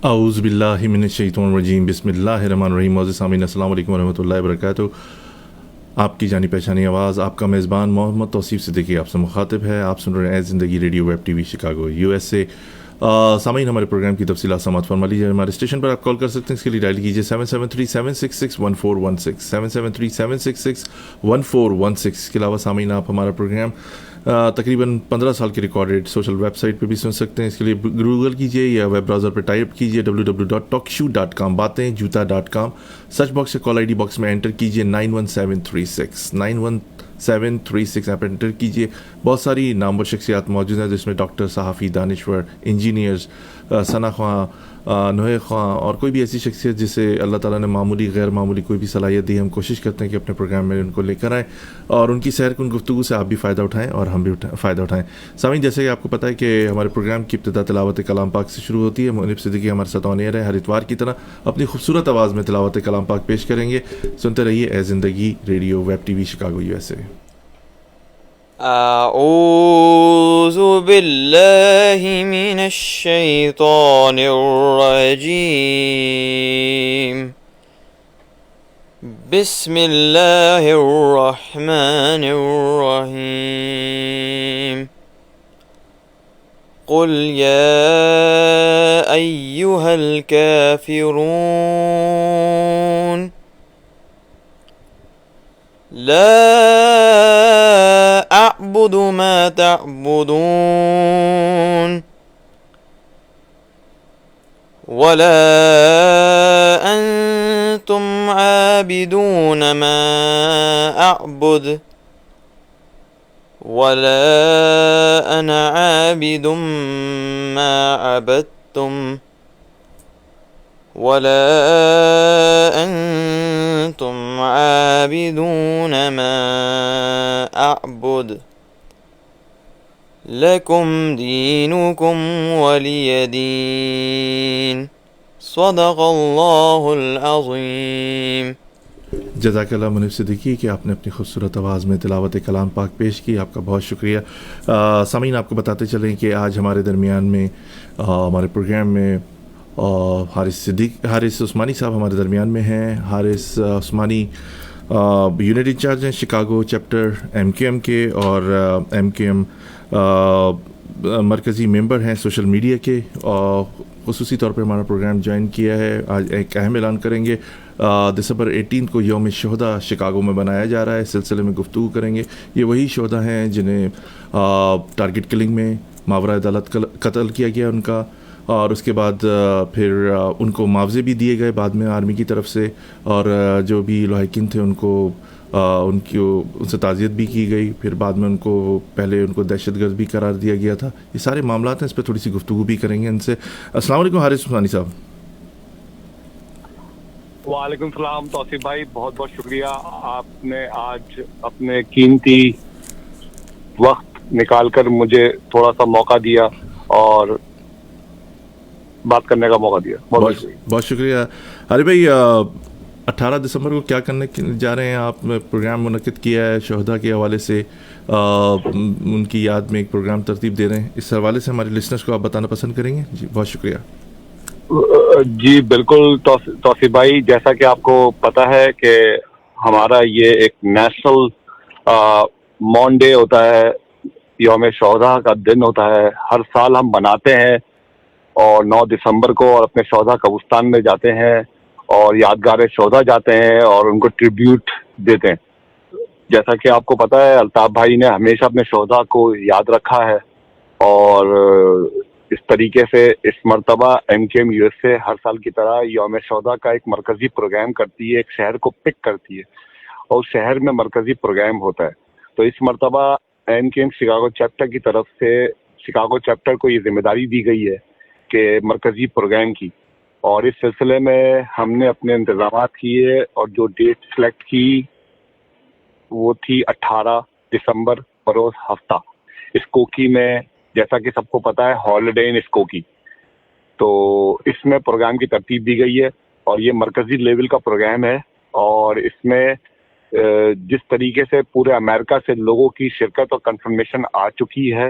اعوذ باللہ من الشیطان الرجیم بسم اللہ الرحمن الرحیم. معزز سامعین السلام علیکم ورحمۃ اللہ وبرکاتہ. آپ کی جانی پہچانی آواز، آپ کا میزبان محمد توصیف صدیقی آپ سے مخاطب ہے. آپ سن رہے ہیں زندگی radio web T V Chicago U S A. سامعین ہمارے پروگرام کی تفصیلات سماعت فرما لیجیے. ہمارے اسٹیشن پر آپ کال کر سکتے ہیں. اس کے لیے ڈائل کیجیے 7737661416 7737661416. اس کے علاوہ سامعین آپ ہمارا پروگرام تقریباً 15 سال کی ریکارڈڈ سوشل ویب سائٹ پہ بھی سن سکتے ہیں. اس کے لیے گوگل کیجیے یا ویب براؤزر پہ ٹائپ کیجیے www.talkshoe.com باتیں جوتا.com. سرچ باکس سے کال آئی ڈی باکس میں انٹر کیجیے 91736 آپ انٹر کیجیے. بہت ساری نامور شخصیات موجود ہیں جس میں ڈاکٹر، صحافی، دانشور، انجینئرز، ثنا خواں، نوح خواں اور کوئی بھی ایسی شخصیت جسے اللہ تعالیٰ نے معمولی غیر معمولی کوئی بھی صلاحیت دی. ہم کوشش کرتے ہیں کہ اپنے پروگرام میں ان کو لے کر آئیں اور ان کی سیر کن گفتگو سے آپ بھی فائدہ اٹھائیں اور ہم بھی فائدہ اٹھائیں. سامعین، جیسے کہ آپ کو پتہ ہے کہ ہمارے پروگرام کی ابتدا تلاوت کلام پاک سے شروع ہوتی ہے. منیب صدیقی ہمارے ساتھ آن ایئر ہے. ہر اتوار کی طرح اپنی خوبصورت آواز میں تلاوت کلام پاک پیش کریں گے. سنتے رہیے اے زندگی radio web T V Chicago U S A. اعوذ باللہ من الشیطان الرجیم. بسم اللہ الرحمن الرحیم. قل یا ایہا الکافرون لا اعبد ما تعبدون ولا انتم عابدون ما اعبد ولا انا عابد ما عبدتم ولا انتم عابدون ما اعبد لکم دینکم ولی دین. صدق اللہ العظیم. جزاک اللہ منیب صدیقی کہ آپ نے اپنی خوبصورت آواز میں تلاوت کلام پاک پیش کی. آپ کا بہت شکریہ. سامعین، آپ کو بتاتے چلیں کہ آج ہمارے درمیان میں ہمارے پروگرام میں حارث عثمانی صاحب ہمارے درمیان میں ہیں. حارث عثمانی یونٹ انچارج ہیں شکاگو چیپٹر MQM کے اور MQM مرکزی ممبر ہیں سوشل میڈیا کے. خصوصی طور پہ ہمارا پروگرام جوائن کیا ہے. آج ایک اہم اعلان کریں گے. دسمبر 18 کو یوم شہداء شکاگو میں بنایا جا رہا ہے. اس سلسلے میں گفتگو کریں گے. یہ وہی شہداء ہیں جنہیں ٹارگٹ کلنگ میں ماورا عدالت قتل کیا گیا ان کا، اور اس کے بعد پھر ان کو معاوضے بھی دیے گئے بعد میں آرمی کی طرف سے، اور جو بھی لاحقین تھے ان سے تعزیت بھی کی گئی. پھر بعد میں پہلے ان کو دہشت گرد بھی قرار دیا گیا تھا. یہ سارے معاملات ہیں، اس پہ تھوڑی سی گفتگو بھی کریں گے ان سے. السلام علیکم حارث عثمانی صاحب. وعلیکم السلام توصیف بھائی، بہت بہت شکریہ. آپ نے آج اپنے قیمتی وقت نکال کر مجھے تھوڑا سا موقع دیا اور بات کرنے کا موقع دیا. بہت شکریہ. ارے بھائی، 18 دسمبر کو کیا کرنے جا رہے ہیں آپ؟ پروگرام منعقد کیا ہے شہداء کے حوالے سے، ان کی یاد میں ایک پروگرام ترتیب دے رہے ہیں. اس حوالے سے ہمارے لسنرز کو آپ بتانا پسند کریں گے؟ جی بہت شکریہ. جی بالکل توصیف بھائی، جیسا کہ آپ کو پتہ ہے کہ ہمارا یہ ایک نیشنل مون ڈے ہوتا ہے، یوم شہداء کا دن ہوتا ہے. ہر سال ہم بناتے ہیں اور 9 دسمبر کو اور اپنے شہداء قبرستان میں جاتے ہیں اور یادگار شہداء جاتے ہیں اور ان کو ٹریبیوٹ دیتے ہیں. جیسا کہ آپ کو پتہ ہے الطاف بھائی نے ہمیشہ اپنے شہداء کو یاد رکھا ہے، اور اس طریقے سے اس مرتبہ MQM USA ہر سال کی طرح یوم شہداء کا ایک مرکزی پروگرام کرتی ہے، ایک شہر کو پک کرتی ہے اور اس شہر میں مرکزی پروگرام ہوتا ہے. تو اس مرتبہ MQM شکاگو چیپٹر کی طرف سے شکاگو چیپٹر کو یہ ذمہ داری دی گئی ہے کہ مرکزی پروگرام کی، اور اس سلسلے میں ہم نے اپنے انتظامات کیے اور جو ڈیٹ سلیکٹ کی وہ تھی 18 دسمبر بروز ہفتہ اسکوکی میں. جیسا کہ سب کو پتہ ہے ہالیڈے ان اسکوکی، تو اس میں پروگرام کی ترتیب دی گئی ہے اور یہ مرکزی لیول کا پروگرام ہے. اور اس میں جس طریقے سے پورے امریکہ سے لوگوں کی شرکت اور کنفرمیشن آ چکی ہے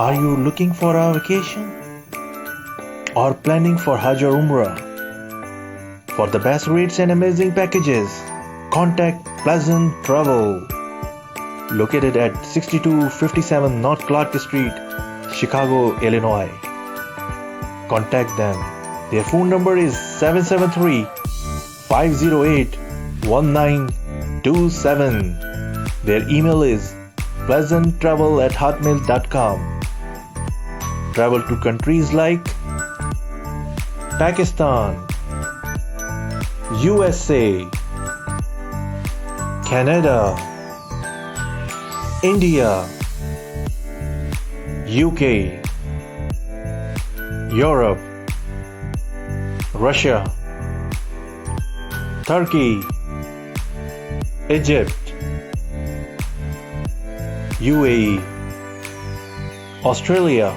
Are you looking for a vacation or planning for Hajj or Umrah? For the best rates and amazing packages, contact Pleasant Travel. Located at 6257 North Clark Street, Chicago, Illinois. Contact them. Their phone number is 773-508-1927. Their email is pleasanttravel@hotmail.com. Travel to countries like Pakistan, USA, Canada, India, UK, Europe, Russia, Turkey, Egypt, UAE, Australia,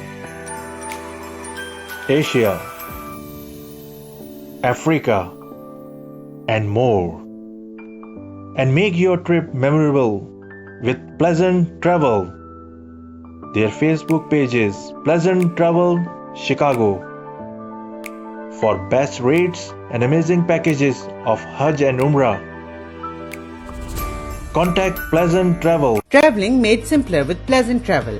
Asia, Africa, and more. And make your trip memorable with Pleasant Travel. Their Facebook page is Pleasant Travel Chicago for best rates and amazing packages of Hajj and Umrah. Contact Pleasant Travel. Traveling made simpler with Pleasant Travel.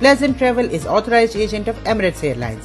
Pleasant Travel is authorized agent of Emirates Airlines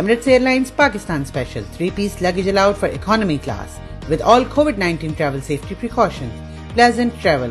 Emirates Airlines Pakistan Special 3-piece luggage allowed for economy class with all COVID-19 travel safety precautions. Pleasant Travel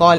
Call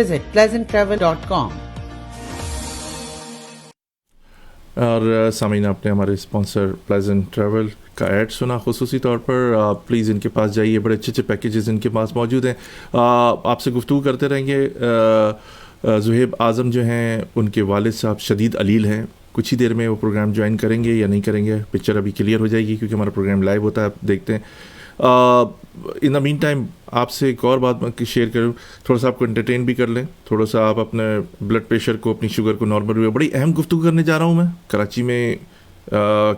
visit pleasanttravel.com. اور سامعین آپ نے ہمارے sponsor pleasant travel کا add سنا. خصوصی طور پر please ان کے پاس جائیے, بڑے اچھے اچھے پیکیجز ان کے پاس موجود ہیں. آپ سے گفتگو کرتے رہیں گے. زہیب اعظم جو ہیں ان کے والد صاحب شدید علیل ہیں. کچھ ہی دیر میں وہ پروگرام جوائن کریں گے یا نہیں کریں گے, پکچر ابھی کلیئر ہو جائے گی کیونکہ ہمارا پروگرام لائیو ہوتا ہے, آپ دیکھتے ہیں. ان دا مین ٹائم آپ سے ایک اور بات شیئر کروں, تھوڑا سا آپ کو انٹرٹین بھی کر لیں, تھوڑا سا آپ اپنے بلڈ پریشر کو, اپنی شوگر کو نارمل ہوئے. بڑی اہم گفتگو کرنے جا رہا ہوں میں کراچی میں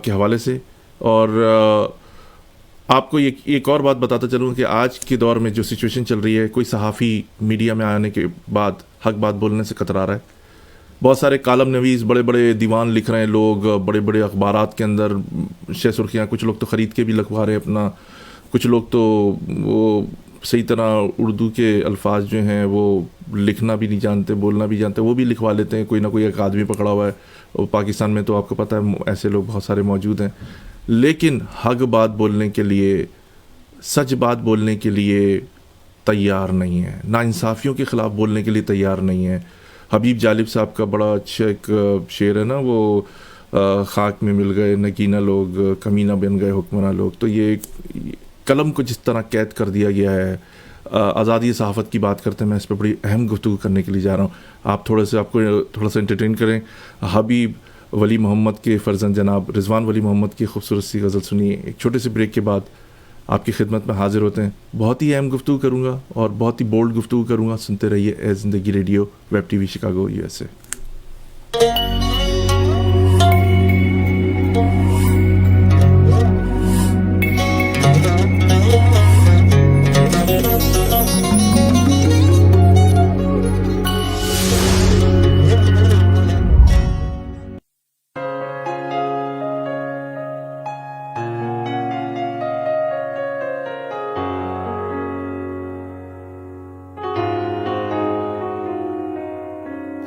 کے حوالے سے. اور آپ کو ایک اور بات بتاتا چلوں کہ آج کے دور میں جو سچویشن چل رہی ہے, کوئی صحافی میڈیا میں آنے کے بعد حق بات بولنے سے کترا رہا ہے. بہت سارے کالم نویس, بڑے بڑے دیوان لکھ رہے ہیں لوگ, بڑے بڑے اخبارات کے اندر شہ سرخیاں, کچھ لوگ تو خرید کے بھی لکھوا رہے ہیں اپنا, کچھ لوگ تو وہ صحیح طرح اردو کے الفاظ جو ہیں وہ لکھنا بھی نہیں جانتے, بولنا بھی جانتے, وہ بھی لکھوا لیتے ہیں. کوئی نہ کوئی ایک آدمی پکڑا ہوا ہے, اور پاکستان میں تو آپ کو پتہ ہے ایسے لوگ بہت سارے موجود ہیں. لیکن حق بات بولنے کے لیے, سچ بات بولنے کے لیے تیار نہیں ہے, ناانصافیوں کے خلاف بولنے کے لیے تیار نہیں ہے. حبیب جالب صاحب کا بڑا اچھا ایک شعر ہے نا, وہ خاک میں مل گئے نگینہ لوگ, کمینہ بن گئے حکمراں لوگ. تو یہ قلم کو جس طرح قید کر دیا گیا ہے, آزادی صحافت کی بات کرتے ہیں, میں اس پہ بڑی اہم گفتگو کرنے کے لیے جا رہا ہوں. آپ کو تھوڑا سا انٹرٹین کریں. حبیب ولی محمد کے فرزند جناب رضوان ولی محمد کی خوبصورت سی غزل سنیے. ایک چھوٹے سے بریک کے بعد آپ کی خدمت میں حاضر ہوتے ہیں. بہت ہی اہم گفتگو کروں گا اور بہت ہی بولڈ گفتگو کروں گا. سنتے رہیے اے زندگی radio, web T V Chicago USA.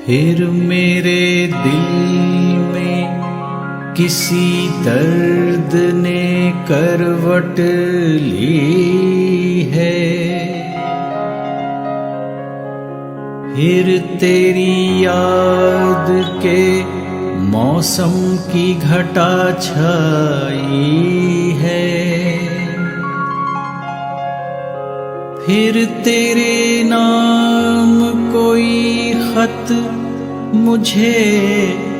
پھر میرے دل میں کسی درد نے کروٹ لی ہے, پھر تیری یاد کے موسم کی گھٹا چھائی ہے, پھر تیرے نام کوئی خط مجھے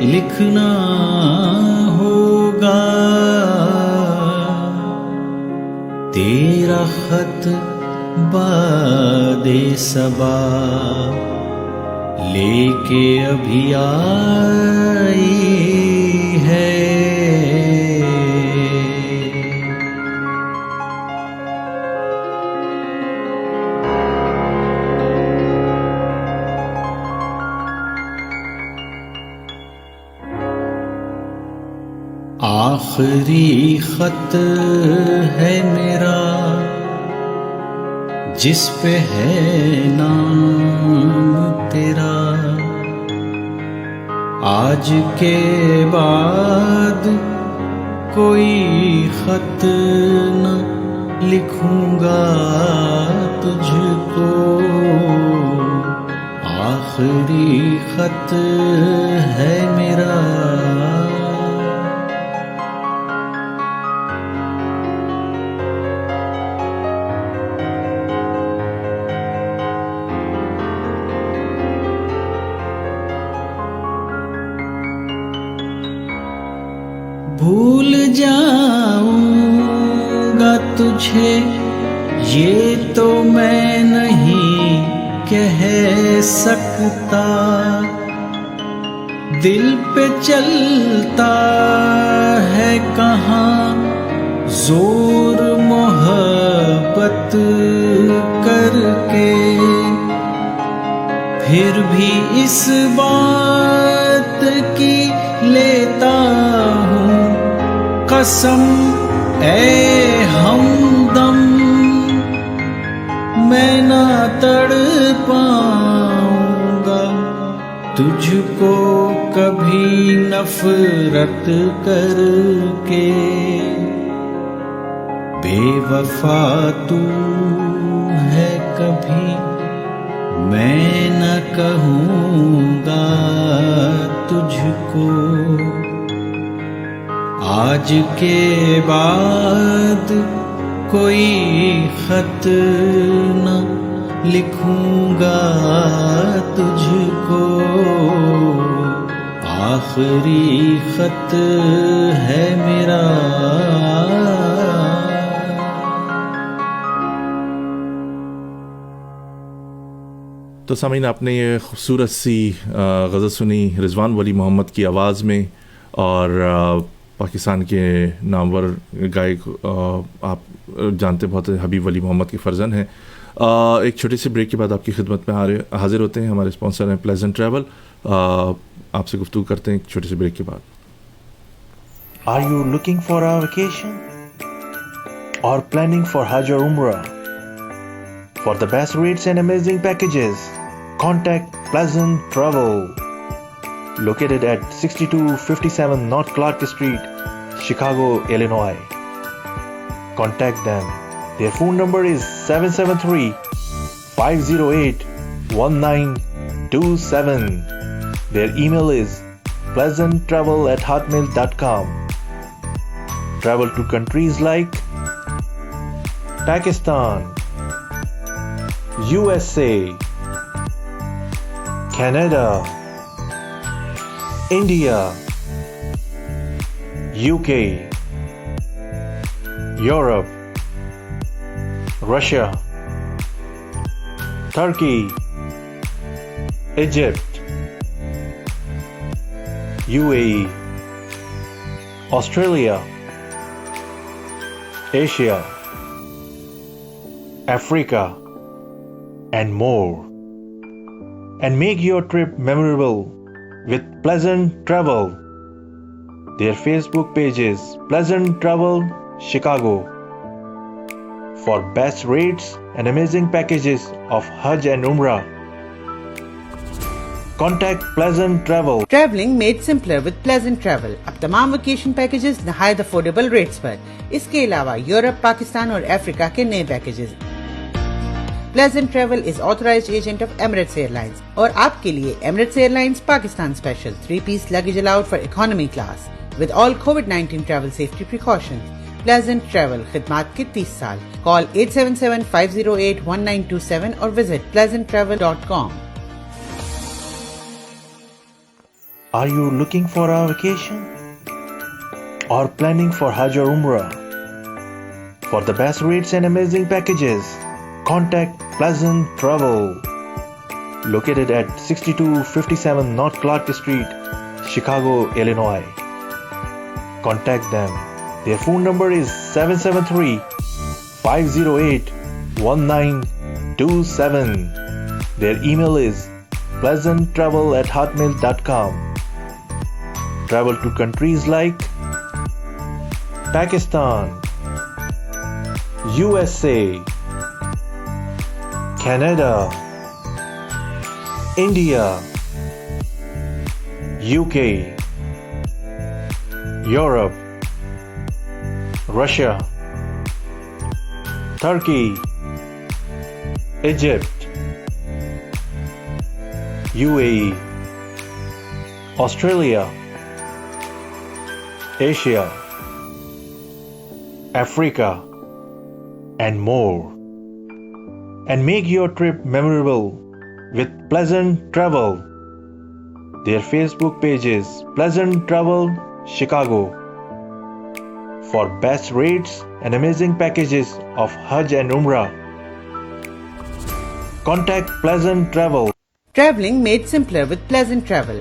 لکھنا ہوگا, تیرا خط باد صبا لے کے ابھی آئی ہے. آخری خط ہے میرا جس پہ ہے نام تیرا, آج کے بعد کوئی خط نہ لکھوں گا تجھ کو, آخری خط ہے میرا بھول جاؤں گا تجھے یہ تو میں نہیں کہہ سکتا دل پہ چلتا ہے کہاں زور محبت کر کے پھر بھی اس بات کی لیتا ہوں قسم اے ہمدم میں نہ تڑ پاؤں گا تجھ کو کبھی نفرت کر کے بے وفا تو ہے کبھی میں نہ کہوں گا تجھ کو آج کے بعد کوئی خط نہ لکھوں گا تجھ کو آخری خط ہے میرا تو سامعین آپ نے یہ خوبصورت سی غزل سنی رضوان ولی محمد کی آواز میں اور پاکستان کے نامور گائک آپ جانتے بہت حبیب ولی محمد کے فرزند ہیں. ایک چھوٹے سے بریک کے بعد آپ کی خدمت میں حاضر ہوتے ہیں. ہمارے اسپانسر ہیں پلیزنٹ ٹریول. آپ سے گفتگو کرتے ہیں ایک چھوٹے سے بریک کے بعد. Are you looking for a vacation or planning for Hajj or Umrah? For the best rates and amazing packages, contact Pleasant Travel. Located at 6257 North Clark Street, Chicago, Illinois. Contact them. Their phone number is 773-508-1927. Their email is pleasanttravel@hotmail.com. Travel to countries like Pakistan, USA, Canada, India, UK, Europe, Russia, Turkey, Egypt, UAE, Australia, Asia, Africa, and more. And make your trip memorable with Pleasant Travel. Their Facebook page is Pleasant Travel Chicago. For best rates and amazing packages of Hajj and Umrah, contact Pleasant Travel. Traveling made simpler with Pleasant Travel. اب تمام vacation packages نہایت affordable rates پر. اس کے علاوہ Europe, Pakistan اور افریقہ کے نئے packages. Pleasant Travel is authorized agent of Emirates Airlines اور آپ کے لیے Emirates Airlines Pakistan Special 3-piece luggage allowed for economy class with all COVID-19 travel safety precautions. Pleasant Travel خدمات کے 30 سال. Call 877-508-1927 اور visit pleasanttravel.com. Are you looking for a vacation or planning for Hajj or Umrah? For the best rates and amazing packages, contact Pleasant Travel. Located at 6257 North Clark Street, Chicago, Illinois. Contact them. Their phone number is 773-508-1927. Their email is pleasanttravel@hotmail.com. Travel to countries like Pakistan, USA, Canada, India, UK, Europe, Russia, Turkey, Egypt, UAE, Australia, Asia, Africa, and more. And make your trip memorable with Pleasant Travel. Their Facebook page is Pleasant Travel Chicago. For best rates and amazing packages of Hajj and Umrah, contact Pleasant Travel. Traveling made simpler with Pleasant Travel.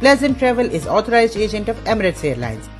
Pleasant Travel is authorized agent of Emirates Airlines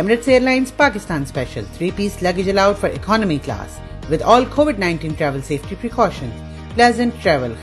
Emirates Airlines Pakistan Special 3-piece luggage allowed for economy class with all COVID-19 travel safety precautions. Pleasant Travel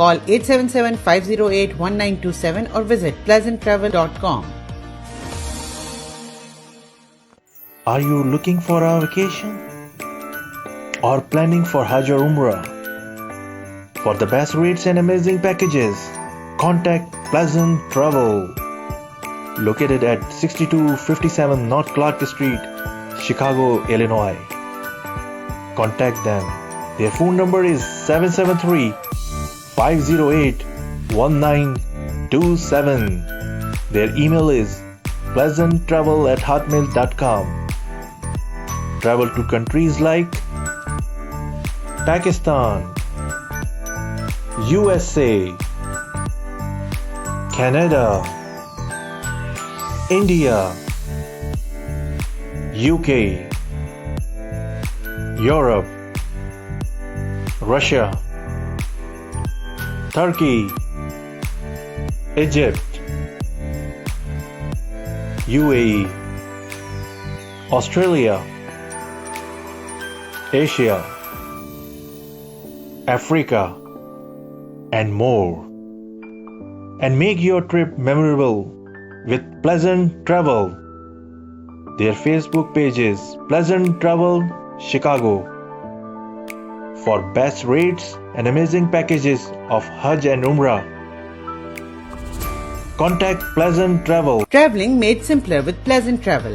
Call 877-508-1927 or visit pleasanttravel.com. Are you looking for a vacation or planning for Hajj or Umrah? For the best rates and amazing packages, contact Pleasant Travel. Located at 6257 North Clark Street, Chicago, Illinois. Contact them. Their phone number is 773-508-1927. Their email is pleasanttravel@hotmail.com. Travel to countries like Pakistan, USA, Canada, India, UK, Europe, Russia, Turkey, Egypt, UAE, Australia, Asia, Africa, and more. And make your trip memorable with Pleasant Travel. Their Facebook page is Pleasant Travel Chicago. For best rates and amazing packages of Hajj and Umrah, contact Pleasant Travel. Traveling made simpler with Pleasant Travel.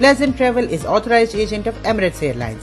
Pleasant Travel is authorized agent of Emirates Airlines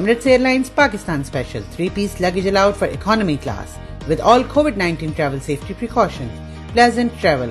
Emirates Airlines Pakistan Special 3-piece luggage allowed for economy class with all COVID-19 travel safety precautions. Pleasant Travel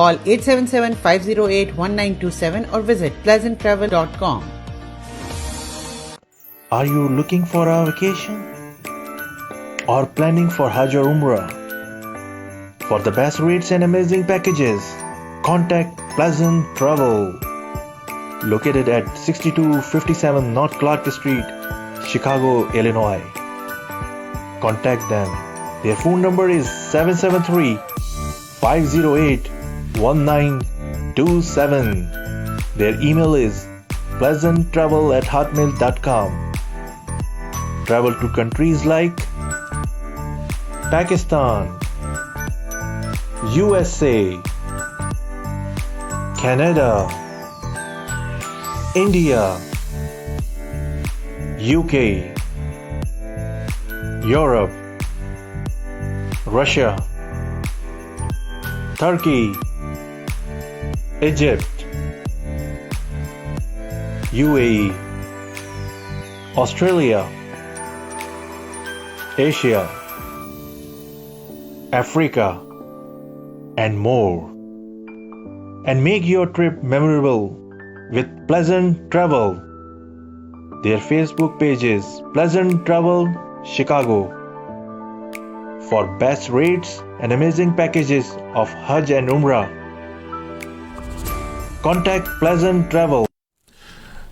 Call 877-508-1927 or visit pleasanttravel.com. Are you looking for a vacation or planning for Hajj or Umrah? For the best rates and amazing packages, contact Pleasant Travel. Located at 6257 North Clark Street, Chicago, Illinois. Contact them. Their phone number is 773-508-1927. Their email is pleasanttravel@hotmail.com. Travel to countries like Pakistan, USA, Canada, India, UK, Europe, Russia, Turkey, Egypt, UAE, Australia, Asia, Africa, and more. And make your trip memorable with Pleasant Travel. Their Facebook page is Pleasant Travel Chicago. For best rates and amazing packages of Hajj and Umrah, contact Pleasant Travel.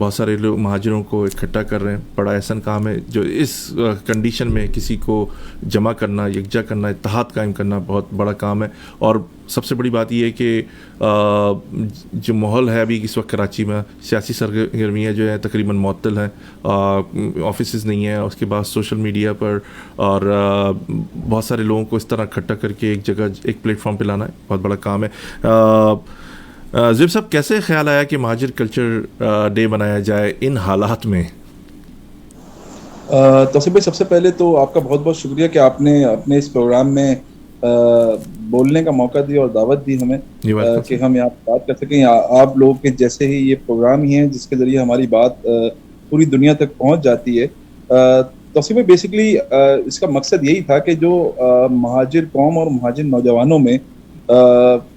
بہت سارے لوگ مہاجروں کو اکٹھا کر رہے ہیں. بڑا احسن کام ہے جو اس کنڈیشن میں کسی کو جمع کرنا, یکجا کرنا, اتحاد قائم کرنا بہت بڑا کام ہے. اور سب سے بڑی بات یہ ہے کہ جو ماحول ہے ابھی اس وقت کراچی میں, سیاسی سرگرمیاں جو ہیں تقریباً معطل ہیں, آفیسز نہیں ہیں, اس کے بعد سوشل میڈیا پر اور بہت سارے لوگوں کو اس طرح اکٹھا کر کے ایک جگہ ایک پلیٹ فارم پہ لانا ہے, بہت بڑا کام ہے. زیب صاحب, کیسے خیال آیا کہ مہاجر کلچر ڈے منایا جائے ان حالات میں؟ توصیف بھائی, سب سے پہلے تو آپ کا بہت بہت شکریہ کہ آپ نے اپنے اس پروگرام میں بولنے کا موقع دیا اور دعوت دی ہمیں کہ ہم یہاں بات کر سکیں. آپ لوگوں کے جیسے ہی یہ پروگرام ہی ہیں جس کے ذریعے ہماری بات پوری دنیا تک پہنچ جاتی ہے. توصیف بھائی, بیسکلی اس کا مقصد یہی تھا کہ جو مہاجر قوم اور مہاجر نوجوانوں میں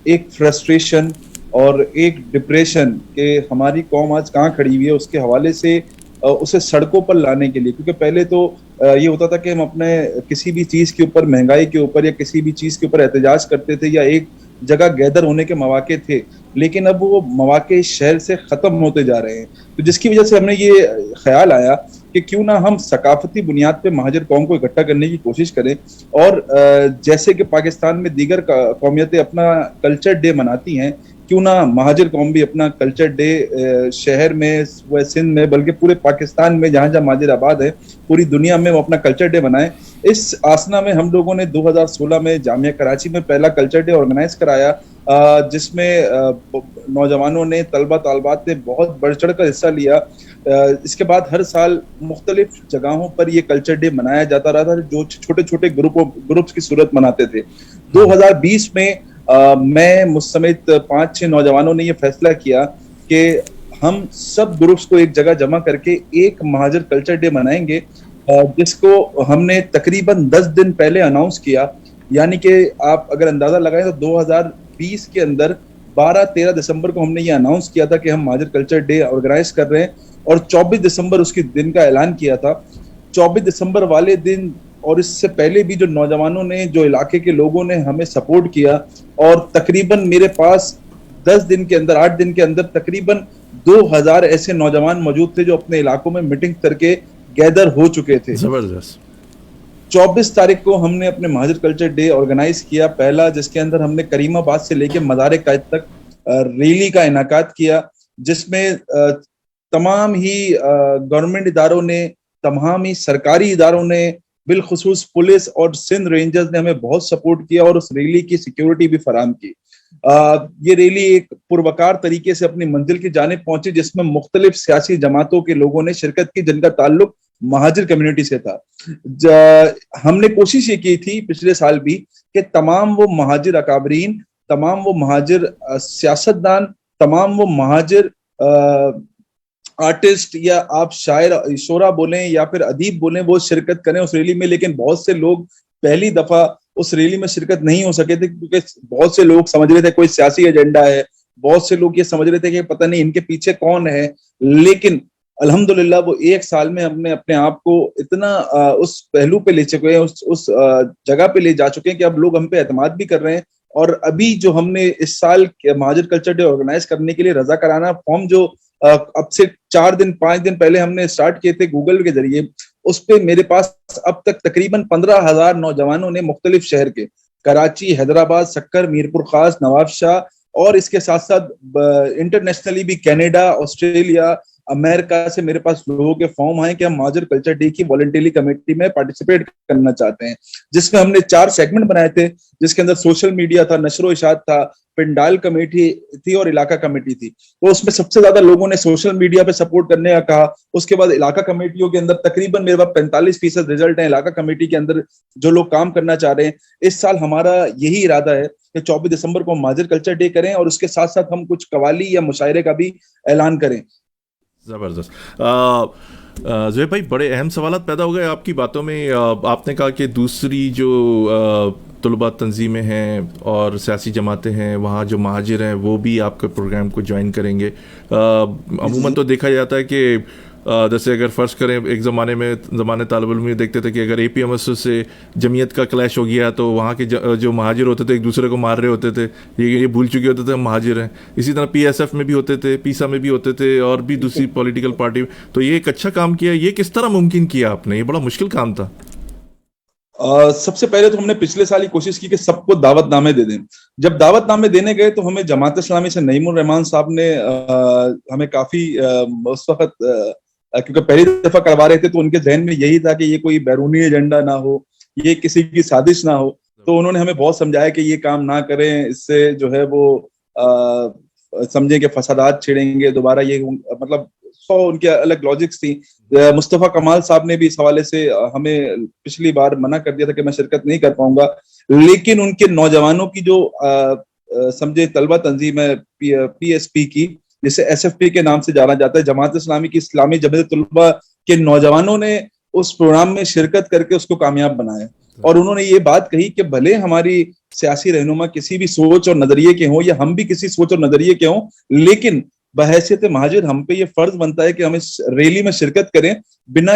ایک فرسٹریشن اور ایک ڈپریشن کہ ہماری قوم آج کہاں کھڑی ہوئی ہے, اس کے حوالے سے اسے سڑکوں پر لانے کے لیے, کیونکہ پہلے تو یہ ہوتا تھا کہ ہم اپنے کسی بھی چیز کے اوپر, مہنگائی کے اوپر یا کسی بھی چیز کے اوپر احتجاج کرتے تھے یا ایک جگہ گیدر ہونے کے مواقع تھے, لیکن اب وہ مواقع اس شہر سے ختم ہوتے جا رہے ہیں. تو جس کی وجہ سے ہم نے یہ خیال آیا کہ کیوں نہ ہم ثقافتی بنیاد پہ مہاجر قوم کو اکٹھا کرنے کی کوشش کریں, اور جیسے کہ پاکستان میں دیگر قومیتیں اپنا کلچر ڈے مناتی ہیں, کیوں نہ مہاجر قوم بھی اپنا کلچر ڈے شہر میں, سندھ میں, بلکہ پورے پاکستان میں جہاں جہاں مہاجر آباد ہے پوری دنیا میں وہ اپنا کلچر ڈے منائیں. اس آسنا میں ہم لوگوں نے 2016 میں جامعہ کراچی میں پہلا کلچر ڈے آرگنائز کرایا, جس میں نوجوانوں نے, طلبہ طالبات نے بہت بڑھ چڑھ کر حصہ لیا. اس کے بعد ہر سال مختلف جگہوں پر یہ کلچر ڈے منایا جاتا رہا تھا, جو چھوٹے چھوٹے گروپس کی صورت مناتے تھے. 2020 میں میں مستمت 5-6 نوجوانوں نے یہ فیصلہ کیا کہ ہم سب گروپس کو ایک جگہ جمع کر کے ایک مہاجر کلچر ڈے منائیں گے, جس کو ہم نے تقریباً 10 دن پہلے اناؤنس کیا. یعنی کہ آپ اگر اندازہ لگائیں تو 2020 کے اندر 12-13 دسمبر کو ہم نے یہ اناؤنس کیا تھا کہ ہم مہاجر کلچر ڈے آرگنائز کر رہے ہیں, اور 24 دسمبر اس کے دن کا اعلان کیا تھا. 24 دسمبر والے دن اور اس سے پہلے بھی جو نوجوانوں نے, جو علاقے کے لوگوں نے ہمیں سپورٹ کیا, اور تقریباً میرے پاس 10 دن کے اندر, 8 دن کے اندر تقریباً 2000 ایسے نوجوان موجود تھے جو اپنے علاقوں میں میٹنگ کر کے گیدر ہو چکے تھے. زبردست. 24 تاریخ کو ہم نے اپنے مہاجر کلچر ڈے آرگنائز کیا پہلا, جس کے اندر ہم نے کریم آباد سے لے کے مزار قائد تک ریلی کا انعقاد کیا, جس میں تمام ہی گورنمنٹ اداروں نے, تمام ہی سرکاری اداروں نے, بالخصوص پولیس اور سندھ رینجرز نے ہمیں بہت سپورٹ کیا اور اس ریلی کی سیکیورٹی بھی فراہم کی. یہ ریلی ایک پروکار طریقے سے اپنی منزل کی جانب پہنچی, جس میں مختلف سیاسی جماعتوں کے لوگوں نے شرکت کی جن کا تعلق مہاجر کمیونٹی سے تھا. ہم نے کوشش یہ کی تھی پچھلے سال بھی کہ تمام وہ مہاجر اکابرین, تمام وہ مہاجر سیاستدان, تمام وہ مہاجر آرٹسٹ یا آپ شعرا بولیں یا پھر ادیب بولیں, وہ شرکت کریں اس ریلی میں. لیکن بہت سے لوگ پہلی دفعہ اس ریلی میں شرکت نہیں ہو سکے تھے, کیونکہ بہت سے لوگ سمجھ رہے تھے کوئی سیاسی ایجنڈا ہے, بہت سے لوگ یہ سمجھ رہے تھے کہ پتہ نہیں ان کے پیچھے کون ہے. لیکن الحمدللہ وہ ایک سال میں ہم نے اپنے آپ کو اتنا اس پہلو پہ لے چکے ہیں, اس جگہ پہ لے جا چکے ہیں کہ اب لوگ ہم پہ اعتماد بھی کر رہے ہیں. اور ابھی جو ہم نے اس سال مہاجر کلچر ڈے آرگنائز کرنے کے لیے رضاکارانہ فارم جو اب سے 4-5 دن پہلے ہم نے اسٹارٹ کیے تھے گوگل کے ذریعے, اس پہ میرے پاس اب تک تقریباً 15,000 نوجوانوں نے مختلف شہر کے, کراچی, حیدرآباد, سکر, میرپور خاص, نواب شاہ, اور اس کے ساتھ ساتھ انٹرنیشنلی بھی کینیڈا, آسٹریلیا, امریکہ سے میرے پاس لوگوں کے فارم آئے کہ ہم مہاجر کلچر ڈے کی والنٹری کمیٹی میں پارٹیسپیٹ کرنا چاہتے ہیں, جس میں ہم نے 4 سیگمنٹ بنائے تھے, جس کے اندر سوشل میڈیا تھا, نشر و اشاعت تھا, پنڈال کمیٹی تھی اور علاقہ کمیٹی تھی. تو اس میں سب سے زیادہ لوگوں نے سوشل میڈیا پہ سپورٹ کرنے کا کہا. اس کے بعد علاقہ کمیٹیوں کے اندر تقریباً میرے پاس 45% رزلٹ ہیں علاقہ کمیٹی کے اندر جو لوگ کام کرنا چاہ رہے ہیں. اس سال ہمارا یہی ارادہ ہے کہ 24 دسمبر کو مہاجر کلچر ڈے کریں اور اس کے ساتھ ساتھ ہم کچھ قوالی یا مشاعرے کا بھی اعلان کریں. زبردست. زہیب بھائی, بڑے اہم سوالات پیدا ہو گئے آپ کی باتوں میں. آپ نے کہا کہ دوسری جو طلباء تنظیمیں ہیں اور سیاسی جماعتیں ہیں, وہاں جو مہاجر ہیں وہ بھی آپ کے پروگرام کو جوائن کریں گے. عموماً تو دیکھا جاتا ہے کہ جیسے اگر فرض کریں ایک زمانے طالب علم یہ دیکھتے تھے کہ اگر APMS سے جمعیت کا کلیش ہو گیا تو وہاں کے جو مہاجر ہوتے تھے ایک دوسرے کو مار رہے ہوتے تھے, یہ بھول چکے ہوتے تھے ہم مہاجر ہیں. اسی طرح PSF میں بھی ہوتے تھے, پیسا میں بھی ہوتے تھے, اور بھی دوسری پولیٹیکل پارٹی. تو یہ ایک اچھا کام کیا. یہ کس طرح ممکن کیا آپ نے؟ یہ بڑا مشکل کام تھا. سب سے پہلے تو ہم نے پچھلے سال ہی کوشش کی کہ سب کو دعوت نامے دے دیں. جب دعوت نامے دینے گئے تو ہمیں جماعت اسلامی سے نعیم الرحمان صاحب نے ہمیں کافی اس وقت, کیونکہ پہلی دفعہ کروا رہے تھے تو ان کے ذہن میں یہی تھا کہ یہ کوئی بیرونی ایجنڈا نہ ہو, یہ کسی کی سازش نہ ہو. تو انہوں نے ہمیں بہت سمجھایا کہ یہ کام نہ کریں, اس سے جو ہے وہ سمجھیں کہ فسادات چھڑیں گے دوبارہ. یہ مطلب ان کے الگ لاجکس تھی. مصطفیٰ کمال صاحب نے بھی اس حوالے سے ہمیں پچھلی بار منع کر دیا تھا کہ میں شرکت نہیں کر پاؤں گا, لیکن ان کے نوجوانوں کی جو سمجھے طلبہ تنظیم ہے PSP کی, جسے SFP کے نام سے جانا جاتا ہے, جماعت اسلامی کی اسلامی جمعیت طلبہ کے نوجوانوں نے اس پروگرام میں شرکت کر کے اس کو کامیاب بنایا. اور انہوں نے یہ بات کہی کہ بھلے ہماری سیاسی رہنما کسی بھی سوچ اور نظریے کے ہوں یا ہم بھی کسی سوچ اور نظریے کے ہوں, لیکن بحیثیت مہاجر ہم پہ یہ فرض بنتا ہے کہ ہم اس ریلی میں شرکت کریں بنا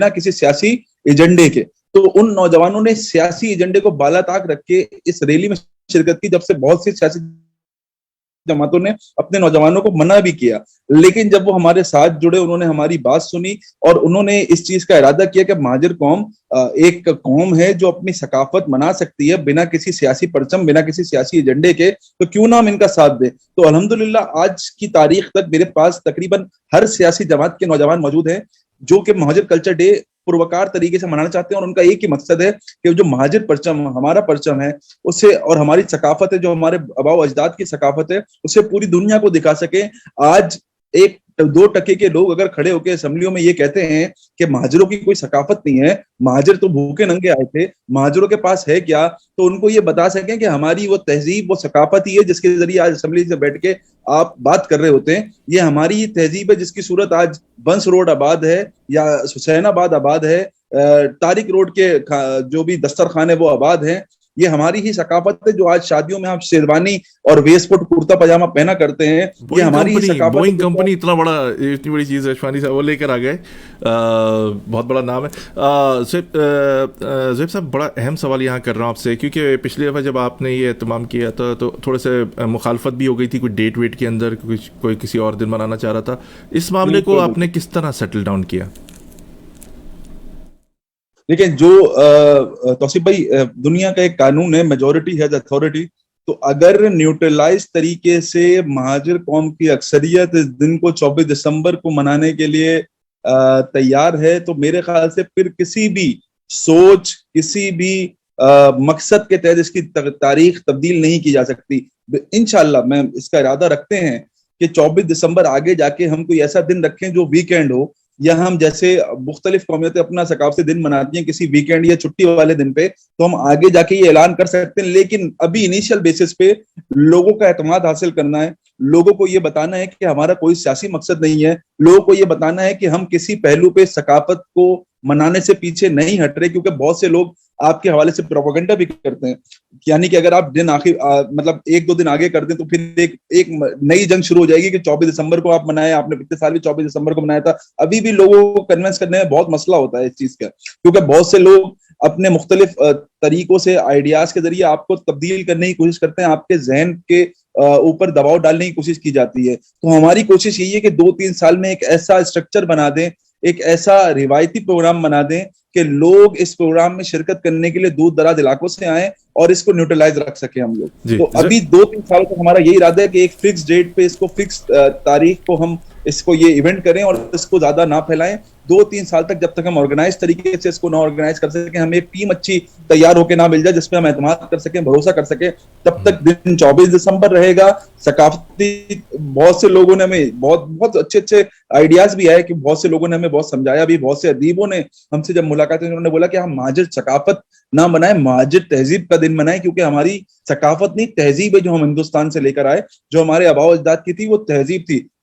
کسی سیاسی ایجنڈے کے. تو ان نوجوانوں نے سیاسی ایجنڈے کو بالا طاق رکھ کے اس ریلی میں شرکت کی, جب سے بہت سی سیاسی جماعتوں نے اپنے نوجوانوں کو منع بھی کیا. لیکن جب وہ ہمارے ساتھ جڑے, انہوں نے ہماری بات سنی اور انہوں نے اس چیز کا ارادہ کیا کہ مہاجر قوم ایک قوم ہے جو اپنی ثقافت منا سکتی ہے بنا کسی سیاسی پرچم, بنا کسی سیاسی ایجنڈے کے, تو کیوں نہ ہم ان کا ساتھ دیں. تو الحمدللہ آج کی تاریخ تک میرے پاس تقریباً ہر سیاسی جماعت کے نوجوان موجود ہیں جو کہ مہاجر کلچر ڈے پروکار طریقے سے منانا چاہتے ہیں, اور ان کا ایک ہی مقصد ہے کہ جو مہاجر پرچم ہمارا پرچم ہے اسے, اور ہماری ثقافت ہے جو ہمارے آباء و اجداد کی ثقافت ہے, اسے پوری دنیا کو دکھا سکیں. آج 1-2% کے لوگ اگر کھڑے ہو کے اسمبلیوں میں یہ کہتے ہیں کہ مہاجروں کی کوئی ثقافت نہیں ہے, مہاجر تو بھوکے ننگے آئے تھے, مہاجروں کے پاس ہے کیا, تو ان کو یہ بتا سکیں کہ ہماری وہ تہذیب, وہ ثقافت ہی ہے جس کے ذریعے آج اسمبلی سے بیٹھ کے آپ بات کر رہے ہوتے ہیں. یہ ہماری تہذیب ہے جس کی صورت آج بنس روڈ آباد ہے یا حسین آباد آباد ہے, طارق روڈ کے جو بھی دسترخوان ہے وہ آباد ہیں. یہ ہماری ہی ثقافت ہے جو آج شادیوں میں ہم شیروانی اور ویسٹ کوٹ کرتا پجامہ پہنا کرتے ہیں. یہ ہماری ہی ثقافت. بوئنگ کمپنی اتنی بڑی چیز ہے, اشفانی صاحب وہ لے کر آ گئے, بہت بڑا نام ہے. زیب صاحب, بڑا اہم سوال یہاں کر رہا ہوں آپ سے, کیونکہ پچھلی دفعہ جب آپ نے یہ اہتمام کیا تھا تو تھوڑے سے مخالفت بھی ہو گئی تھی, کوئی ڈیٹ ویٹ کے اندر کوئی کسی اور دن منانا چاہ رہا تھا. اس معاملے کو آپ نے کس طرح سیٹل ڈاؤن کیا؟ لیکن جو توصیف بھائی, دنیا کا ایک قانون ہے میجورٹی ہیز اتھارٹی. تو اگر نیوٹرلائز طریقے سے مہاجر قوم کی اکثریت اس دن کو 24 دسمبر کو منانے کے لیے تیار ہے, تو میرے خیال سے پھر کسی بھی سوچ, کسی بھی مقصد کے تحت اس کی تاریخ تبدیل نہیں کی جا سکتی. انشاءاللہ میں اس کا ارادہ رکھتے ہیں کہ 24 دسمبر آگے جا کے ہم کوئی ایسا دن رکھیں جو ویکینڈ ہو, یا ہم جیسے مختلف قومیتیں اپنا ثقافتی دن مناتی ہیں کسی ویکینڈ یا چھٹی والے دن پہ, تو ہم آگے جا کے یہ اعلان کر سکتے ہیں. لیکن ابھی انیشیل بیسس پہ لوگوں کا اعتماد حاصل کرنا ہے, لوگوں کو یہ بتانا ہے کہ ہمارا کوئی سیاسی مقصد نہیں ہے, لوگوں کو یہ بتانا ہے کہ ہم کسی پہلو پہ ثقافت کو منانے سے پیچھے نہیں ہٹ رہے, کیونکہ بہت سے لوگ آپ کے حوالے سے پروپیگنڈا بھی کرتے ہیں. یعنی کہ اگر آپ دن آخر مطلب 1-2 دن آگے کر دیں تو پھر ایک نئی جنگ شروع ہو جائے گی کہ 24 دسمبر کو آپ منائیں, آپ نے پچھلے سال بھی 24 دسمبر کو منایا تھا. ابھی بھی لوگوں کو کنونس کرنے میں بہت مسئلہ ہوتا ہے اس چیز کا, کیونکہ بہت سے لوگ اپنے مختلف طریقوں سے آئیڈیاز کے ذریعے آپ کو تبدیل کرنے کی کوشش کرتے ہیں, آپ کے ذہن کے اوپر دباؤ ڈالنے کی کوشش کی جاتی ہے. تو ہماری کوشش یہی ہے کہ 2-3 سال میں ایک ایسا اسٹرکچر بنا دیں, ایک ایسا روایتی پروگرام بنا دیں کہ لوگ اس پروگرام میں شرکت کرنے کے لیے دور دراز علاقوں سے آئیں اور اس کو نیوٹرلائز رکھ سکیں ہم لوگ. تو ابھی 2-3 سال تک ہمارا یہی ارادہ ہے کہ ایک فکس ڈیٹ پہ اس کو, فکس تاریخ کو ہم اس کو یہ ایونٹ کریں اور اس کو زیادہ نہ پھیلائیں. 2-3 سال تک جب تک ہم آرگنائز طریقے سے اس کو نہ آرگنائز کر سکیں, ہمیں ایک ٹیم اچھی تیار ہو کے نہ مل جائے جس پہ ہم اعتماد کر سکیں, بھروسہ کر سکیں, تب تک دن 24 دسمبر رہے گا. ثقافتی بہت سے لوگوں نے ہمیں بہت اچھے آئیڈیاز بھی آئے کہ بہت سے لوگوں نے ہمیں بہت سمجھایا بھی, بہت سے ادیبوں نے ہم سے جب ملاقات انہوں نے بولا کہ ہم مہاجر ثقافت نہ بنائیں, مہاجر تہذیب کا دن منائیں, کیونکہ ہماری ثقافت نہیں تہذیب ہے جو ہم ہندوستان سے لے کر آئے, جو ہمارے آباء و اجداد کی تھی وہ تہذیب تھی.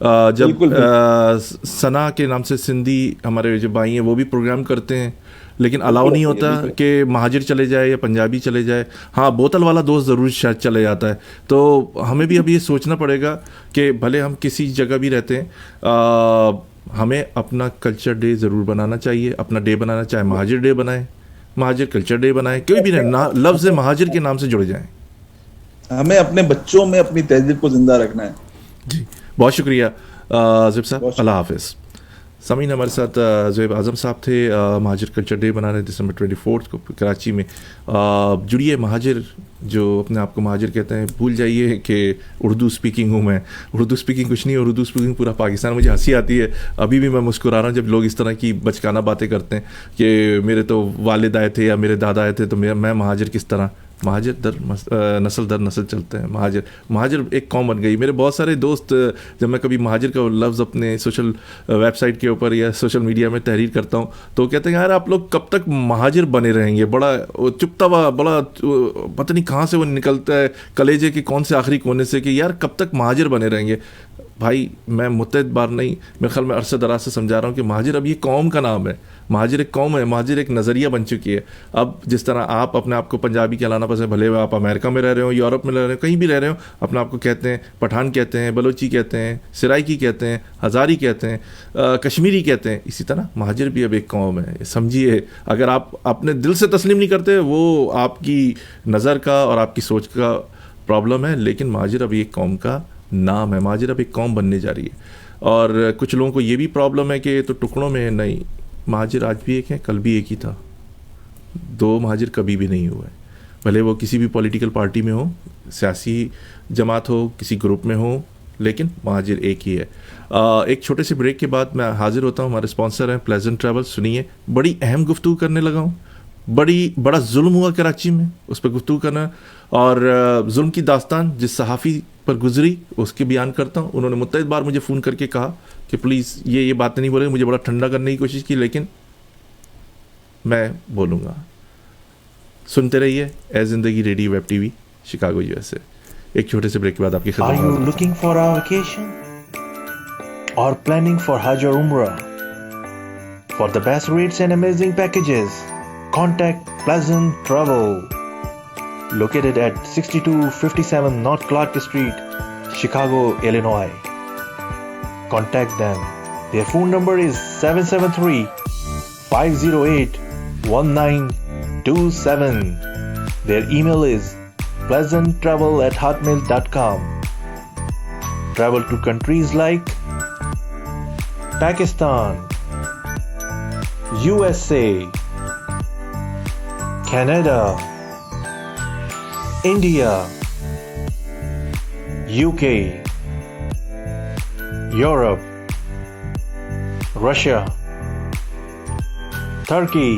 جب ثنا کے نام سے سندھی ہمارے جو بھائی ہیں وہ بھی پروگرام کرتے ہیں، لیکن الاؤ نہیں ہوتا کہ مہاجر چلے جائے یا پنجابی چلے جائے. ہاں بوتل والا دوست ضرور شاید چلے جاتا ہے. تو ہمیں بھی اب یہ سوچنا پڑے گا کہ بھلے ہم کسی جگہ بھی رہتے ہیں، ہمیں اپنا کلچر ڈے ضرور بنانا چاہیے. اپنا ڈے بنانا چاہے مہاجر ڈے بنائیں، مہاجر کلچر ڈے بنائیں، کوئی بھی نہیں، لفظ مہاجر کے نام سے جڑ جائیں. ہمیں اپنے بچوں میں اپنی تہذیب کو زندہ رکھنا ہے. جی بہت شکریہ زیب صاحب، اللہ حافظ. سامعین ہمارے ساتھ زہیب اعظم صاحب تھے، مہاجر کلچر ڈے بنا رہے ہیں دسمبر 24 کو کراچی میں. جڑیے مہاجر جو اپنے آپ کو مہاجر کہتے ہیں، بھول جائیے کہ اردو اسپیکنگ ہوں میں. اردو اسپیکنگ کچھ نہیں ہے، اردو اسپیکنگ پورا پاکستان. مجھے ہنسی آتی ہے، ابھی بھی میں مسکرا رہا ہوں جب لوگ اس طرح کی بچکانہ باتیں کرتے ہیں کہ میرے تو والد آئے تھے یا میرے دادا آئے تھے تو میں مہاجر کس طرح. مہاجر نسل در نسل چلتے ہیں. مہاجر ایک قوم بن گئی. میرے بہت سارے دوست جب میں کبھی مہاجر کا لفظ اپنے سوشل ویب سائٹ کے اوپر یا سوشل میڈیا میں تحریر کرتا ہوں تو کہتے ہیں یار آپ لوگ کب تک مہاجر بنے رہیں گے. بڑا چپتا ہوا، بڑا پتہ نہیں کہاں سے وہ نکلتا ہے کلیجے کے کون سے آخری کونے سے کہ یار کب تک مہاجر بنے رہیں گے. بھائی میں متعدد بار نہیں، میرے خیال میں عرصہ دراز سے سمجھا رہا ہوں کہ مہاجر اب یہ قوم کا نام ہے. مہاجر ایک قوم ہے، مہاجر ایک نظریہ بن چکی ہے. اب جس طرح آپ اپنے آپ کو پنجابی کہلانا پسند، بھلے آپ امریکہ میں رہ رہے ہو، یورپ میں رہ رہے ہو، کہیں بھی رہ رہے ہو، اپنے آپ کو کہتے ہیں پٹھان کہتے ہیں، بلوچی کہتے ہیں، سرائکی کہتے ہیں، ہزاری کہتے ہیں، کشمیری کہتے ہیں. اسی طرح مہاجر بھی اب ایک قوم ہے. سمجھیے، اگر آپ اپنے دل سے تسلیم نہیں کرتے وہ آپ کی نظر کا اور آپ کی سوچ کا پرابلم ہے، لیکن مہاجر اب ایک قوم کا نام ہے. مہاجر اب ایک قوم بننے جا رہی ہے. اور کچھ لوگوں کو یہ بھی پرابلم ہے کہ تو ٹکڑوں میں نہیں، مہاجر آج بھی ایک ہے، کل بھی ایک ہی تھا. دو مہاجر کبھی بھی نہیں ہوا ہے، بھلے وہ کسی بھی پولیٹیکل پارٹی میں ہو، سیاسی جماعت ہو، کسی گروپ میں ہو، لیکن مہاجر ایک ہی ہے. ایک چھوٹے سے بریک کے بعد میں حاضر ہوتا ہوں. ہمارے اسپانسر ہیں پلیزنٹ ٹریول. سنیے، بڑی اہم گفتگو کرنے لگا ہوں. بڑا ظلم ہوا کراچی میں، اس پہ گفتگو کرنا، اور ظلم کی داستان جس صحافی پر گزری اس کے بیان کرتا ہوں. انہوں نے متعدد بار مجھے فون کر کے کہا کہ پلیز یہ باتیں نہیں بولیں. مجھے بڑا ٹھنڈا کرنے کی کوشش کی، لیکن میں بولوں گا. سنتے رہیے اے زندگی radio web T V, Chicago U S A. ایک چھوٹے سے بریک کے بعد آپ کی خدمت. Are you looking for a vacation or planning for Hajj or Umrah? For the best rates and amazing packages, contact Pleasant Travel. Located at 6257 North Clark Street, Chicago, Illinois. Contact them. Their phone number is 773-508-1927. Their email is pleasanttravel@hotmail.com. Travel to countries like Pakistan, USA, Canada, India, UK, Europe, Russia, Turkey,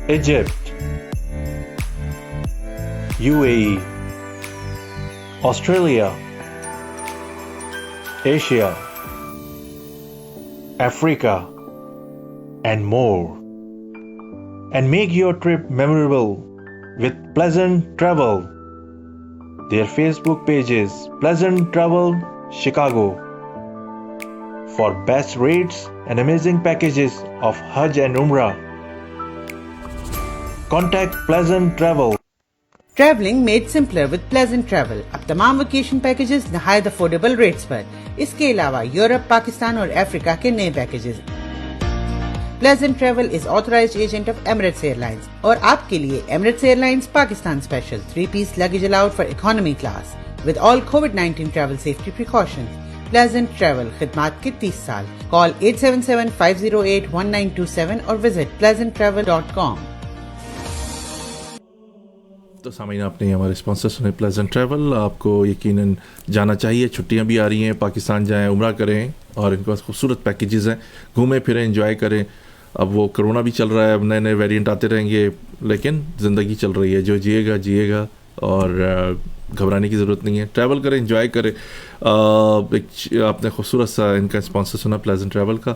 Egypt, UAE, Australia, Asia, Africa, and more. And make your trip memorable with Pleasant Travel. Their Facebook page is Pleasant Travel Chicago. For best rates and amazing packages of Hajj and Umrah, contact Pleasant Travel. Traveling made simpler with Pleasant Travel. اب تمام vacation packages نہایت affordable rates پر. اس کے علاوہ Europe, Pakistan اور افریقہ کے نئے packages. Pleasant Travel is authorized agent of Emirates Airlines. اور آپ کے لیے Emirates Airlines Pakistan Special 3-piece luggage allowed for economy class with all COVID-19 travel safety precautions. Pleasant Travel خدمات کے 30 سال. Call 877-508-1927 اور visit pleasanttravel.com. تو سامعین، آپ نے ہمارے اسپانسر سنے پلیزنٹ ٹریول. آپ کو یقیناً جانا چاہیے. چھٹیاں بھی آ رہی ہیں، پاکستان جائیں، عمرہ کریں، اور ان کے پاس خوبصورت پیکیجز ہیں. گھومیں پھریں، انجوائے کریں. اب وہ کرونا بھی چل رہا ہے، اب نئے نئے ویریئنٹ آتے رہیں گے، لیکن زندگی چل رہی ہے. جو جیے گا اور گھبرانے کی ضرورت نہیں ہے. ٹریول کریں، انجوائے کریں. آپ نے خوبصورت سا ان کا اسپانسر سنا پلیزنٹ ٹریول کا.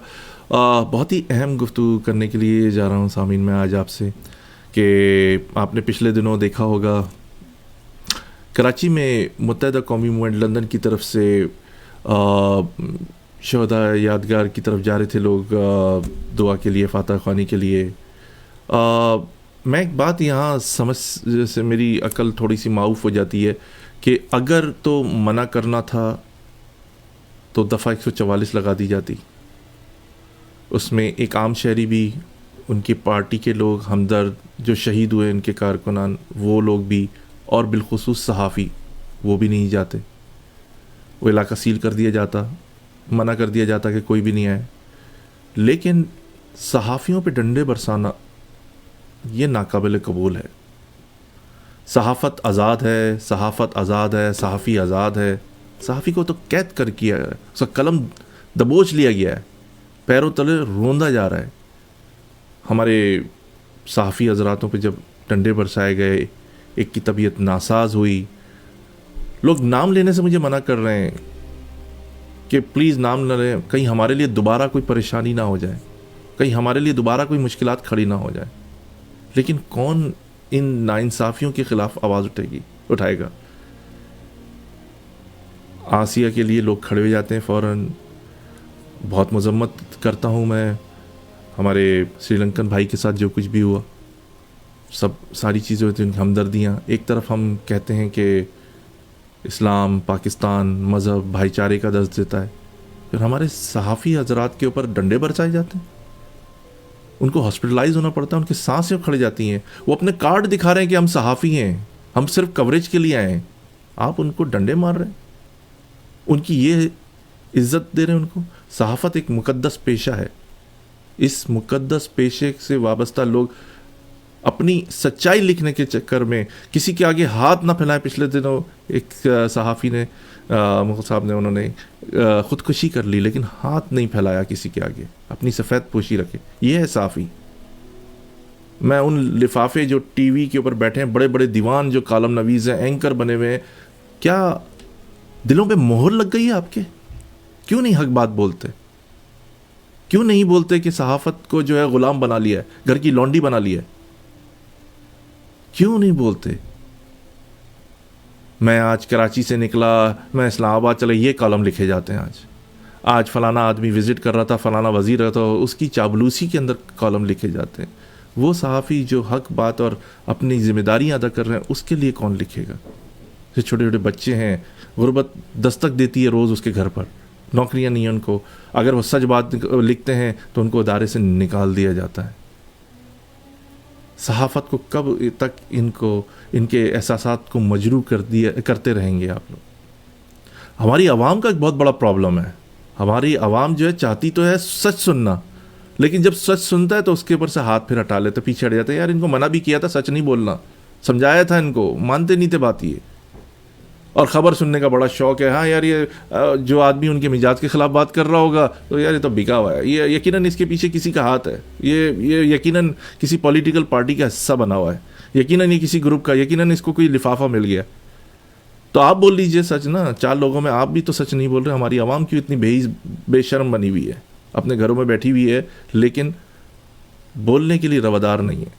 بہت ہی اہم گفتگو کرنے کے لیے جا رہا ہوں سامعین میں آج آپ سے، کہ آپ نے پچھلے دنوں دیکھا ہوگا کراچی میں متحدہ قومی موومنٹ لندن کی طرف سے شہداء یادگار کی طرف جا رہے تھے لوگ دعا کے لیے، فاتحہ خوانی کے لیے. میں ایک بات یہاں سمجھ سے میری عقل تھوڑی سی معاف ہو جاتی ہے کہ اگر تو منع کرنا تھا تو دفعہ 144 لگا دی جاتی. اس میں ایک عام شہری بھی، ان کی پارٹی کے لوگ، ہمدرد جو شہید ہوئے ان کے کارکنان، وہ لوگ بھی، اور بالخصوص صحافی، وہ بھی نہیں جاتے. وہ علاقہ سیل کر دیا جاتا، منع کر دیا جاتا کہ کوئی بھی نہیں آئے. لیکن صحافیوں پہ ڈنڈے برسانا یہ ناقابل قبول ہے. صحافت آزاد ہے، صحافت آزاد ہے، صحافی آزاد ہے. صحافی کو تو قید کر کیا ہے، اس کا قلم دبوچ لیا گیا ہے، پیروں تلے روندا جا رہا ہے. ہمارے صحافی حضراتوں پہ جب ڈنڈے برسائے گئے، ایک کی طبیعت ناساز ہوئی. لوگ نام لینے سے مجھے منع کر رہے ہیں کہ پلیز نام نہ لیں، کہیں ہمارے لیے دوبارہ کوئی پریشانی نہ ہو جائے، کہیں ہمارے لیے دوبارہ کوئی مشکلات کھڑی نہ ہو جائے. لیکن کون ان ناانصافیوں کے خلاف آواز اٹھائے گا؟ آسیہ کے لیے لوگ کھڑے ہو جاتے ہیں فوراً. بہت مذمت کرتا ہوں میں ہمارے سری لنکن بھائی کے ساتھ جو کچھ بھی ہوا، ساری چیزیں ہوتی ہیں، ان کی ہمدردیاں. ایک طرف ہم کہتے ہیں کہ اسلام، پاکستان، مذہب بھائی چارے کا درس دیتا ہے، پھر ہمارے صحافی حضرات کے اوپر ڈنڈے برسائے جاتے ہیں، ان کو ہاسپٹلائز ہونا پڑتا ہے، ان کی سانسیں کھڑ جاتی ہیں. وہ اپنے کارڈ دکھا رہے ہیں کہ ہم صحافی ہیں، ہم صرف کوریج کے لیے آئے ہیں، آپ ان کو ڈنڈے مار رہے ہیں، ان کی یہ عزت دے رہے ہیں ان کو. صحافت ایک مقدس پیشہ ہے. اس مقدس پیشے سے وابستہ لوگ اپنی سچائی لکھنے کے چکر میں کسی کے آگے ہاتھ نہ پھیلائیں. پچھلے دنوں ایک صحافی نے، مغل صاحب نے، انہوں نے خودکشی کر لی، لیکن ہاتھ نہیں پھیلایا کسی کے آگے، اپنی سفید پوشی رکھے. یہ ہے صحافی. میں ان لفافے جو ٹی وی کے اوپر بیٹھے ہیں، بڑے بڑے دیوان جو کالم نویز ہیں، اینکر بنے ہوئے ہیں، کیا دلوں پہ مہر لگ گئی ہے آپ کے؟ کیوں نہیں حق بات بولتے؟ کیوں نہیں بولتے کہ صحافت کو جو ہے غلام بنا لیا ہے، گھر کی لونڈی بنا لیا ہے؟ کیوں نہیں بولتے؟ میں آج کراچی سے نکلا، میں اسلام آباد چلا، یہ کالم لکھے جاتے ہیں. آج فلانا آدمی وزٹ کر رہا تھا، فلانا وزیر رہا تھا، اس کی چابلوسی کے اندر کالم لکھے جاتے ہیں. وہ صحافی جو حق بات اور اپنی ذمہ داریاں ادا کر رہے ہیں، اس کے لیے کون لکھے گا؟ جو چھوٹے چھوٹے بچے ہیں، غربت دستک دیتی ہے روز اس کے گھر پر، نوکریاں نہیں ہیں ان کو. اگر وہ سچ بات لکھتے ہیں تو ان کو ادارے سے نکال دیا جاتا ہے. صحافت کو کب تک ان کے احساسات کو مجروح کرتے رہیں گے آپ لوگ؟ ہماری عوام کا ایک بہت بڑا پرابلم ہے. ہماری عوام جو ہے چاہتی تو ہے سچ سننا، لیکن جب سچ سنتا ہے تو اس کے اوپر سے ہاتھ پھر ہٹا لیتا، پیچھے ہٹ جاتا ہے. یار ان کو منع بھی کیا تھا سچ نہیں بولنا، سمجھایا تھا ان کو، مانتے نہیں تھے بات. یہ اور خبر سننے کا بڑا شوق ہے. ہاں یار، یہ جو آدمی ان کے مزاج کے خلاف بات کر رہا ہوگا تو یار یہ تو بکا ہوا ہے، یہ یقیناً اس کے پیچھے کسی کا ہاتھ ہے، یہ یقیناً کسی پولیٹیکل پارٹی کا حصہ بنا ہوا ہے، یقیناً یہ کسی گروپ کا، یقیناً اس کو کوئی لفافہ مل گیا. تو آپ بول لیجئے سچ نا. 4 لوگوں میں آپ بھی تو سچ نہیں بول رہے. ہماری عوام کیوں اتنی بے شرم بنی ہوئی ہے، اپنے گھروں میں بیٹھی ہوئی ہے، لیکن بولنے کے لیے روادار نہیں ہے.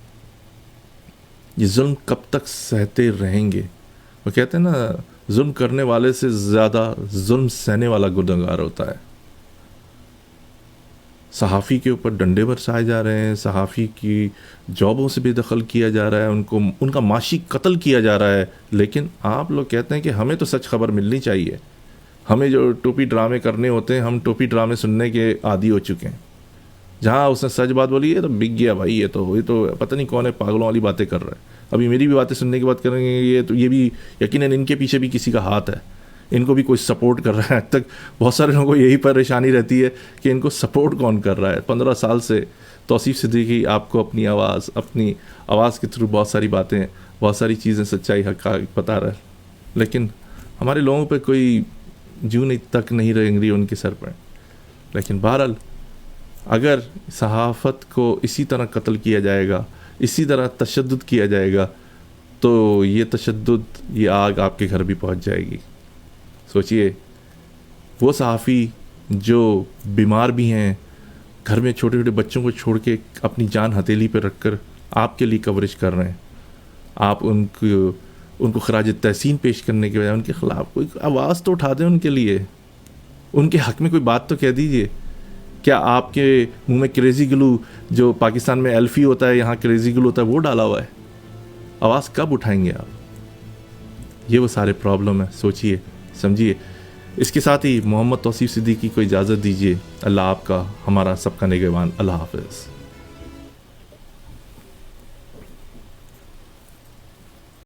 یہ ظلم کب تک سہتے رہیں گے؟ وہ کہتے ہیں نا، ظلم کرنے والے سے زیادہ ظلم سہنے والا گنہگار ہوتا ہے. صحافی کے اوپر ڈنڈے برسائے جا رہے ہیں، صحافی کی جابوں سے بے دخل کیا جا رہا ہے، ان کا معاشی قتل کیا جا رہا ہے. لیکن آپ لوگ کہتے ہیں کہ ہمیں تو سچ خبر ملنی چاہیے، ہمیں جو ٹوپی ڈرامے کرنے ہوتے ہیں، ہم ٹوپی ڈرامے سننے کے عادی ہو چکے ہیں. جہاں اس نے سچ بات بولی ہے تو بک گیا بھائی، یہ تو پتہ نہیں کون ہے، پاگلوں والی باتیں کر رہا ہے. ابھی میری بھی باتیں سننے کی بات کریں گے، یہ بھی یقیناً ان کے پیچھے بھی کسی کا ہاتھ ہے، ان کو بھی کوئی سپورٹ کر رہا ہے. اب تک بہت سارے لوگوں کو یہی پریشانی رہتی ہے کہ ان کو سپورٹ کون کر رہا ہے. 15 سال سے توصیف صدیقی آپ کو اپنی آواز کے تھرو بہت ساری باتیں، بہت ساری چیزیں، سچائی، حقائق بتا رہا ہے، لیکن ہمارے لوگوں پہ کوئی جون تک نہیں رہیں گی ان کے سر پر. لیکن بہرحال اگر صحافت کو اسی طرح قتل کیا جائے گا، اسی طرح تشدد کیا جائے گا، تو یہ تشدد، یہ آگ آپ کے گھر بھی پہنچ جائے گی. سوچئے، وہ صحافی جو بیمار بھی ہیں، گھر میں چھوٹے چھوٹے بچوں کو چھوڑ کے اپنی جان ہتھیلی پہ رکھ کر آپ کے لیے کوریج کر رہے ہیں، آپ ان کو خراج تحسین پیش کرنے کے بجائے ان کے خلاف کوئی آواز تو اٹھا دیں ان کے لیے. ان کے حق میں کوئی بات تو کہہ دیجئے. کیا آپ کے منہ میں کریزی گلو جو پاکستان میں ایلفی ہوتا ہے یہاں کریزی گلو ہوتا ہے وہ ڈالا ہوا ہے؟ آواز کب اٹھائیں گے آپ؟ یہ وہ سارے پرابلم ہیں. سوچئے سمجھیے. اس کے ساتھ ہی محمد توصیف صدیقی کو اجازت دیجیے. اللہ آپ کا ہمارا سب کا نگہبان. اللہ حافظ.